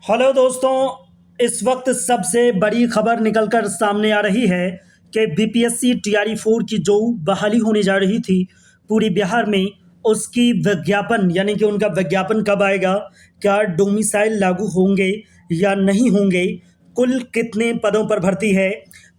Hello दोस्तों। इस वक्त सबसे बड़ी खबर निकलकर सामने आ रही है कि बीपीएससी टीआरई 4 की जो बहाली होने जा रही थी पूरी बिहार में, उसकी विज्ञापन यानी कि उनका विज्ञापन कब आएगा, क्या डोमिसाइल लागू होंगे या नहीं होंगे, कुल कितने पदों पर भर्ती है,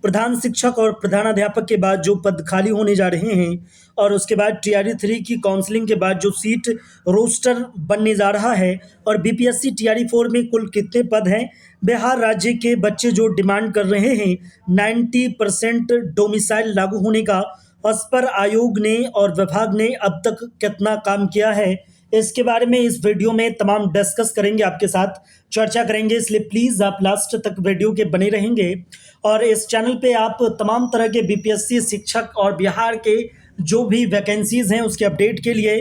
प्रधान शिक्षक और प्रधानाध्यापक के बाद जो पद खाली होने जा रहे हैं, और उसके बाद टीआरई 3 की काउंसलिंग के बाद जो सीट रोस्टर बनने जा रहा है, और बीपीएससी टीआरई 4 में कुल कितने पद हैं। बिहार राज्य के बच्चे जो डिमांड कर रहे हैं 90% डोमिसाइल लागू होने का, उस पर आयोग ने और विभाग ने अब तक कितना काम किया है, इसके बारे में इस वीडियो में तमाम डिस्कस करेंगे, आपके साथ चर्चा करेंगे। इसलिए प्लीज़ आप लास्ट तक वीडियो के बने रहेंगे। और इस चैनल पे आप तमाम तरह के बीपीएससी शिक्षक और बिहार के जो भी वैकेंसीज हैं उसके अपडेट के लिए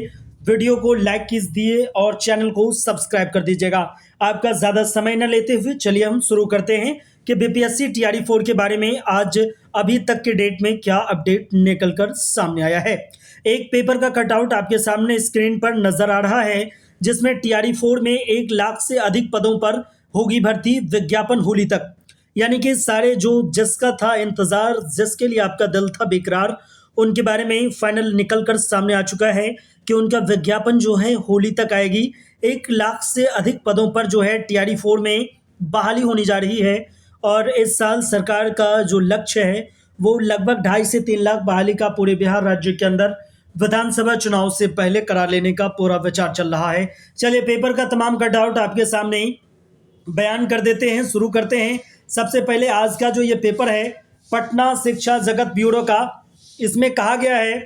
वीडियो को लाइक कीजिए और चैनल को सब्सक्राइब कर दीजिएगा। आपका ज़्यादा समय न लेते हुए चलिए हम शुरू करते हैं कि बीपीएससी टीआरई 4 के बारे में आज अभी तक के डेट में क्या अपडेट निकल कर सामने आया है। एक पेपर का कटआउट आपके सामने स्क्रीन पर नजर आ रहा है, जिसमें टीआरई 4 में 1 लाख से अधिक पदों पर होगी भर्ती, विज्ञापन होली तक। यानी कि सारे जो जिसका था इंतजार, जिसके लिए आपका दिल था बेकरार, उनके बारे में फाइनल निकल कर सामने आ चुका है कि उनका विज्ञापन जो है होली तक आएगी। 1 लाख से अधिक पदों पर जो है टीआरई 4 में बहाली होने जा रही है, और इस साल सरकार का जो लक्ष्य है वो लगभग 2.5 से 3 लाख बहाली का पूरे बिहार राज्य के अंदर विधानसभा चुनाव से पहले करा लेने का पूरा विचार चल रहा है। चलिए पेपर का तमाम कट आउट आपके सामने ही बयान कर देते हैं, शुरू करते हैं। सबसे पहले आज का जो ये पेपर है पटना शिक्षा जगत ब्यूरो का, इसमें कहा गया है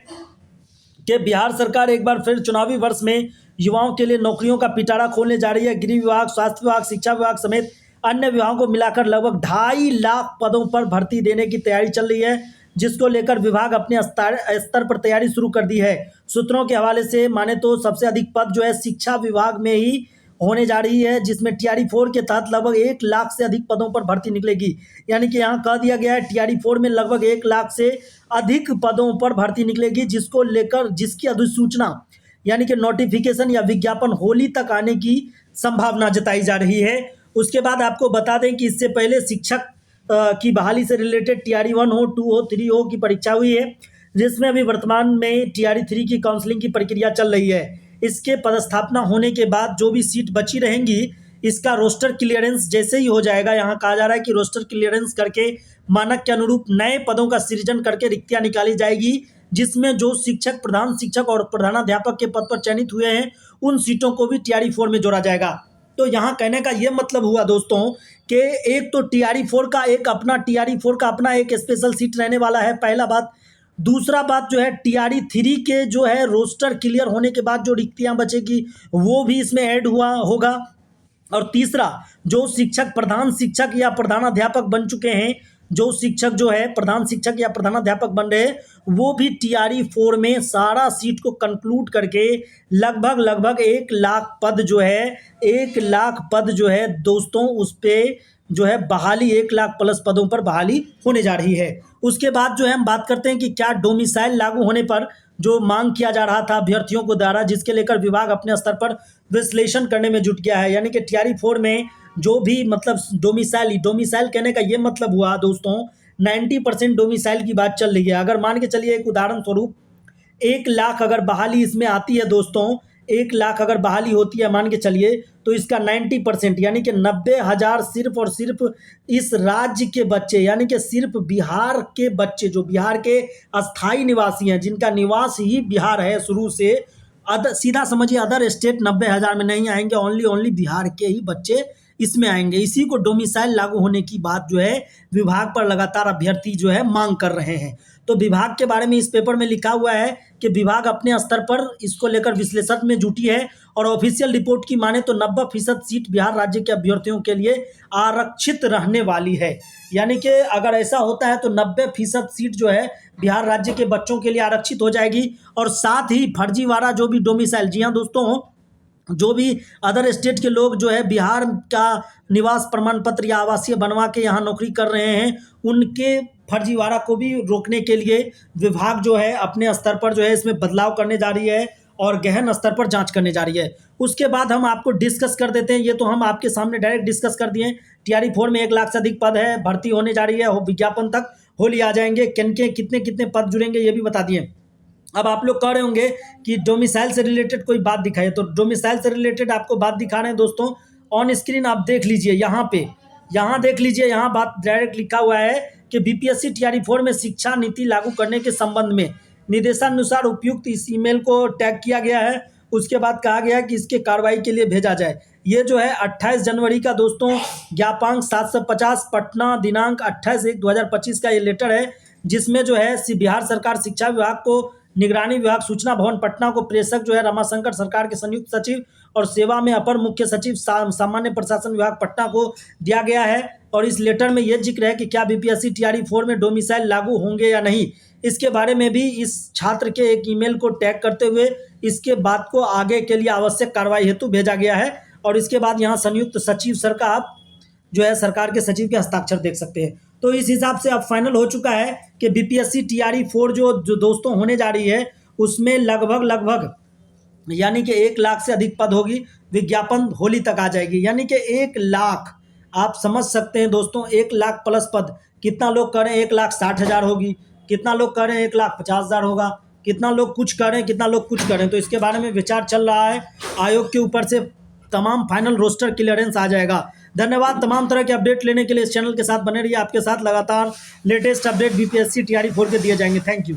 कि बिहार सरकार एक बार फिर चुनावी वर्ष में युवाओं के लिए नौकरियों का पिटारा खोलने जा रही है। गृह विभाग, स्वास्थ्य विभाग, शिक्षा विभाग समेत अन्य विभागों को मिलाकर लगभग 2.5 लाख पदों पर भर्ती देने की तैयारी चल रही है, जिसको लेकर विभाग अपने स्तर पर तैयारी शुरू कर दी है। सूत्रों के हवाले से माने तो सबसे अधिक पद जो है शिक्षा विभाग में ही होने जा रही है, जिसमें टीआरई 4 के तहत लगभग 1 लाख से अधिक पदों पर भर्ती निकलेगी। यानी कि यहाँ कह दिया गया है टीआरई 4 में लगभग 1 लाख से अधिक पदों पर भर्ती निकलेगी, जिसको लेकर जिसकी अधिसूचना यानी कि नोटिफिकेशन या विज्ञापन होली तक आने की संभावना जताई जा रही है। उसके बाद आपको बता दें कि इससे पहले शिक्षक की बहाली से रिलेटेड टीआरई 1 हो, 2 हो, 3 हो की परीक्षा हुई है, जिसमें अभी वर्तमान में टीआरई 3 की काउंसलिंग की प्रक्रिया चल रही है। इसके पदस्थापना होने के बाद जो भी सीट बची रहेंगी, इसका रोस्टर क्लियरेंस जैसे ही हो जाएगा, यहाँ कहा जा रहा है कि रोस्टर क्लियरेंस करके मानक के अनुरूप नए पदों का सृजन करके रिक्तियां निकाली जाएगी, जिसमें जो शिक्षक, प्रधान शिक्षक और प्रधानाध्यापक के पद पर चयनित हुए हैं उन सीटों को भी टीआरई 4 में जोड़ा जाएगा। तो यहाँ कहने का ये मतलब हुआ दोस्तों कि एक तो टीआरई 4 का अपना एक स्पेशल सीट रहने वाला है, पहला बात। दूसरा बात जो है टीआरई 3 के जो है रोस्टर क्लियर होने के बाद जो रिक्तियां बचेगी वो भी इसमें ऐड हुआ होगा। और तीसरा, जो शिक्षक, प्रधान शिक्षक या प्रधानाध्यापक बन चुके हैं, जो शिक्षक जो है प्रधान शिक्षक या प्रधानाध्यापक बन रहे हैं, वो भी टीआरई 4 में सारा सीट को कंक्लूड करके लगभग 1 लाख पद जो है 1 लाख पद जो है दोस्तों, उस पर जो है बहाली 1 लाख प्लस पदों पर बहाली होने जा रही है। उसके बाद जो है हम बात करते हैं कि क्या डोमिसाइल लागू होने पर जो मांग किया जा रहा था अभ्यर्थियों को द्वारा, जिसके लेकर विभाग अपने स्तर पर विश्लेषण करने में जुट गया है। यानी कि टीआरई 4 में जो भी मतलब डोमिसाइल कहने का ये मतलब हुआ दोस्तों 90% डोमिसाइल की बात चल रही है। अगर मान के चलिए एक उदाहरण स्वरूप 1 लाख अगर बहाली इसमें आती है दोस्तों, 1 लाख अगर बहाली होती है मान के चलिए, तो इसका 90% यानी कि 90,000 सिर्फ और सिर्फ इस राज्य के बच्चे, यानी कि सिर्फ बिहार के बच्चे जो बिहार के अस्थाई निवासी हैं, जिनका निवास ही बिहार है शुरू से, सीधा समझिए अदर स्टेट 90,000 में नहीं आएंगे, ओनली बिहार के ही बच्चे इसमें आएंगे। इसी को डोमिसाइल लागू होने की बात जो है विभाग पर लगातार अभ्यर्थी जो है मांग कर रहे हैं। तो विभाग के बारे में इस पेपर में लिखा हुआ है कि विभाग अपने स्तर पर इसको लेकर विश्लेषण में जुटी है, और ऑफिशियल रिपोर्ट की माने तो 90% सीट बिहार राज्य के अभ्यर्थियों के लिए आरक्षित रहने वाली है। यानी कि अगर ऐसा होता है तो 90% सीट जो है बिहार राज्य के बच्चों के लिए आरक्षित हो जाएगी। और साथ ही फर्जीवाड़ा जो भी डोमिसाइल, जी हाँ दोस्तों, जो भी अदर स्टेट के लोग जो है बिहार का निवास प्रमाण पत्र या आवासीय बनवा के यहाँ नौकरी कर रहे हैं, उनके फर्जीवाड़ा को भी रोकने के लिए विभाग जो है अपने स्तर पर जो है इसमें बदलाव करने जा रही है। और गहन स्तर पर जांच करने जा रही है। उसके बाद हम आपको डिस्कस कर देते हैं, ये तो हम आपके सामने डायरेक्ट डिस्कस कर दिए। टीआरई 4 में 1 लाख से अधिक पद है, भर्ती होने जा रही है, विज्ञापन तक होली आ जाएंगे, कितने कितने पद जुड़ेंगे ये भी बता दिए। अब आप लोग कह रहे होंगे कि डोमिसाइल से रिलेटेड कोई बात दिखाई, तो डोमिसाइल से रिलेटेड आपको बात दिखा रहे हैं दोस्तों। ऑन स्क्रीन आप देख लीजिए, यहाँ देख लीजिए, यहाँ बात डायरेक्ट लिखा हुआ है कि बीपीएससी टीआरई 4 में शिक्षा नीति लागू करने के संबंध में निर्देशानुसार उपयुक्त इस ईमेल को टैग किया गया है। उसके बाद कहा गया है कि इसके कार्रवाई के लिए भेजा जाए। ये जो है 28 जनवरी का दोस्तों, ज्ञापांक 750, पटना, दिनांक 28/1/2025 का ये लेटर है, जिसमें जो है बिहार सरकार शिक्षा विभाग को, निगरानी विभाग, सूचना भवन पटना को, प्रेषक जो है रमाशंकर सरकार के संयुक्त सचिव और सेवा में अपर मुख्य सचिव सामान्य प्रशासन विभाग पटना को दिया गया है। और इस लेटर में यह जिक्र है कि क्या बीपीएससी टीआरई 4 में डोमिसाइल लागू होंगे या नहीं, इसके बारे में भी इस छात्र के एक ईमेल को टैग करते हुए इसके बात को आगे के लिए आवश्यक कार्रवाई हेतु भेजा गया है। और इसके बाद यहाँ संयुक्त सचिव सर का आप जो है सरकार के सचिव के हस्ताक्षर देख सकते हैं। तो इस हिसाब से अब फाइनल हो चुका है कि बीपीएससी टीआरई 4 जो दोस्तों होने जा रही है, उसमें लगभग यानी कि 1 लाख से अधिक पद होगी। विज्ञापन होली तक आ जाएगी, यानी कि 1 लाख, आप समझ सकते हैं दोस्तों, 1 लाख प्लस पद। कितना लोग कह रहे हैं 1,60,000 होगी, कितना लोग कह रहे हैं 1,50,000 होगा, कितना लोग कुछ कह रहे हैं, कितना लोग कुछ कह रहे हैं। तो इसके बारे में विचार चल रहा है, आयोग के ऊपर से तमाम फाइनल रोस्टर क्लियरेंस आ जाएगा। धन्यवाद। तमाम तरह के अपडेट लेने के लिए इस चैनल के साथ बने रहिए, आपके साथ लगातार लेटेस्ट अपडेट बीपीएससी टीआरई 4 के दिए जाएंगे। Thank you.